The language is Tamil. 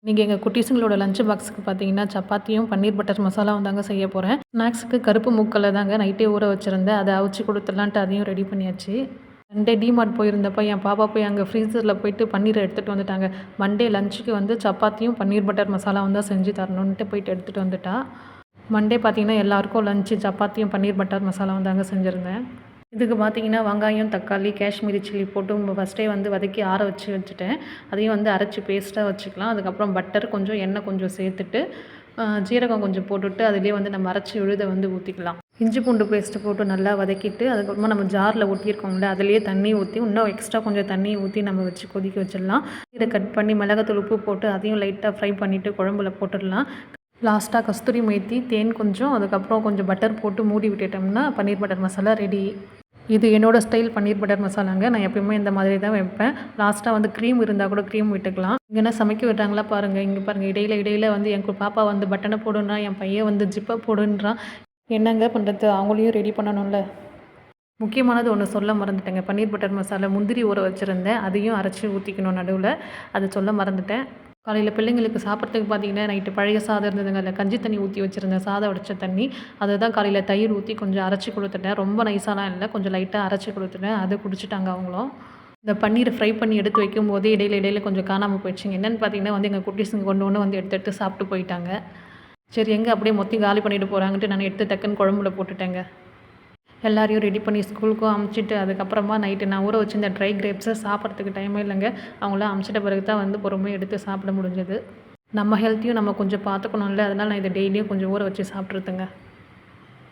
இன்றைக்கி எங்கள் குட்டீஸுங்களோட லஞ்ச் பாக்ஸுக்கு பார்த்தீங்கன்னா சப்பாத்தியும் பன்னீர் பட்டர் மசாலாவும் தாங்க செய்ய போகிறேன். ஸ்நாக்ஸுக்கு கருப்பு மூக்கல்ல தாங்க நைட்டே ஊற வச்சுருந்தேன். அதை அவிச்சு கொடுத்துடலான்ட்டு அதையும் ரெடி பண்ணியாச்சு. சண்டே டிமார்ட் போயிருந்தப்போ என் பாப்பா போய் அங்கே ஃப்ரீசரில் போயிட்டு பன்னீரை எடுத்துகிட்டு வந்துட்டாங்க. மண்டே லஞ்சுக்கு வந்து சப்பாத்தியும் பன்னீர் பட்டர் மசாலாவும் தான் செஞ்சு தரணுன்ட்டு போயிட்டு எடுத்துகிட்டு வந்துட்டா. மண்டே பார்த்திங்கன்னா எல்லாேருக்கும் லஞ்சு சப்பாத்தியும் பன்னீர் பட்டர் மசாலாவும் தாங்க செஞ்சுருந்தேன். இதுக்கு பார்த்தீங்கன்னா வெங்காயம், தக்காளி, காஷ்மீரி சில்லி போட்டு ஃபஸ்ட்டே வந்து வதக்கி ஆற வச்சுட்டேன். அதையும் வந்து அரைச்சி பேஸ்ட்டாக வச்சுக்கலாம். அதுக்கப்புறம் பட்டர் கொஞ்சம், எண்ணெய் கொஞ்சம் சேர்த்துட்டு ஜீரகம் கொஞ்சம் போட்டுட்டு அதிலேயே வந்து நம்ம அரைச்சி விழுதை வந்து ஊற்றிக்கலாம். இஞ்சி பூண்டு பேஸ்ட்டு போட்டு நல்லா வதக்கிட்டு அதுக்கப்புறமா நம்ம ஜாரில் ஊற்றிருக்கோம்ல அதிலேயே தண்ணி ஊற்றி இன்னும் எக்ஸ்ட்ரா கொஞ்சம் தண்ணி ஊற்றி நம்ம வச்சு கொதிக்க வச்சிடலாம். இதை கட் பண்ணி மிளகாத்தூள் உப்பு போட்டு அதையும் லைட்டாக ஃப்ரை பண்ணிவிட்டு குழம்புல போட்டுடலாம். லாஸ்ட்டாக கஸ்தூரி மேத்தி, தேன் கொஞ்சம், அதுக்கப்புறம் கொஞ்சம் பட்டர் போட்டு மூடி விட்டுட்டோம்னா பன்னீர் பட்டர் மசாலா ரெடி. இது என்னோடய ஸ்டைல் பன்னீர் பட்டர் மசாலாங்க. நான் எப்பயுமே இந்த மாதிரி தான் வைப்பேன். லாஸ்ட்டாக வந்து க்ரீம் இருந்தால் கூட க்ரீம் விட்டுக்கலாம். இங்கே என்ன சமைக்க விட்டாங்களா பாருங்கள். இங்கே பாருங்கள், இடையில வந்து என் பாப்பா வந்து பட்டனை போடுன்றான், என் பையன் வந்து ஜிப்பை போடுன்றான். என்னங்க பண்ணுறது, அவங்களையும் ரெடி பண்ணணும்ல. முக்கியமானது ஒன்று சொல்ல மறந்துட்டேங்க. பன்னீர் பட்டர் மசாலா முந்திரி ஊற வச்சுருந்தேன், அதையும் அரைச்சி ஊற்றிக்கணும் நடுவில். அதை சொல்ல மறந்துட்டேன். காலையில் பிள்ளைங்களுக்கு சாப்பிட்றதுக்கு பார்த்தீங்கன்னா நைட்டு பழைய சாதம் இருந்ததுங்க. அதில் கஞ்சி தண்ணி ஊற்றி வச்சுருந்தேன், சாதம் வடித்த தண்ணி. அதை தான் காலையில் தயிர் ஊற்றி கொஞ்சம் அரைச்சி கொடுத்துட்டேன். ரொம்ப நைஸாலாம் இல்லை, கொஞ்சம் லைட்டாக அரைச்சி கொடுத்துட்டேன். அதை குடிச்சிட்டாங்க அவங்களும். இந்த பன்னீரை ஃப்ரை பண்ணி எடுத்து வைக்கும் போதே இடையில கொஞ்சம் காணாமல் போயிடுச்சுங்க. என்னென்னு பார்த்தீங்கன்னா வந்து எங்கள் குட்டீஸுங்க ஒன்று வந்து எடுத்து சாப்பிட்டு போயிட்டாங்க. சரி எங்கே அப்படியே மொத்தம் காலி பண்ணிட்டு போகிறாங்கன்ட்டு நான் எடுத்து டக்குன்னு குழம்புல போட்டுட்டேங்க. எல்லாரையும் ரெடி பண்ணி ஸ்கூலுக்கும் அமுச்சிட்டு அதுக்கப்புறமா நைட்டு நான் ஊற வச்சிருந்த ட்ரை கிரேப்ஸை சாப்பிட்றதுக்கு டைமே இல்லைங்க. அவங்களாம் அமுச்சிட்ட பிறகு தான் வந்து பொறுமையாக எடுத்து சாப்பிட முடிஞ்சது. நம்ம ஹெல்த்தையும் நம்ம கொஞ்சம் பார்த்துக்கணும்ல, அதனால் நான் இதை டெய்லியும் கொஞ்சம் ஊற வச்சு சாப்பிட்ருதுங்க.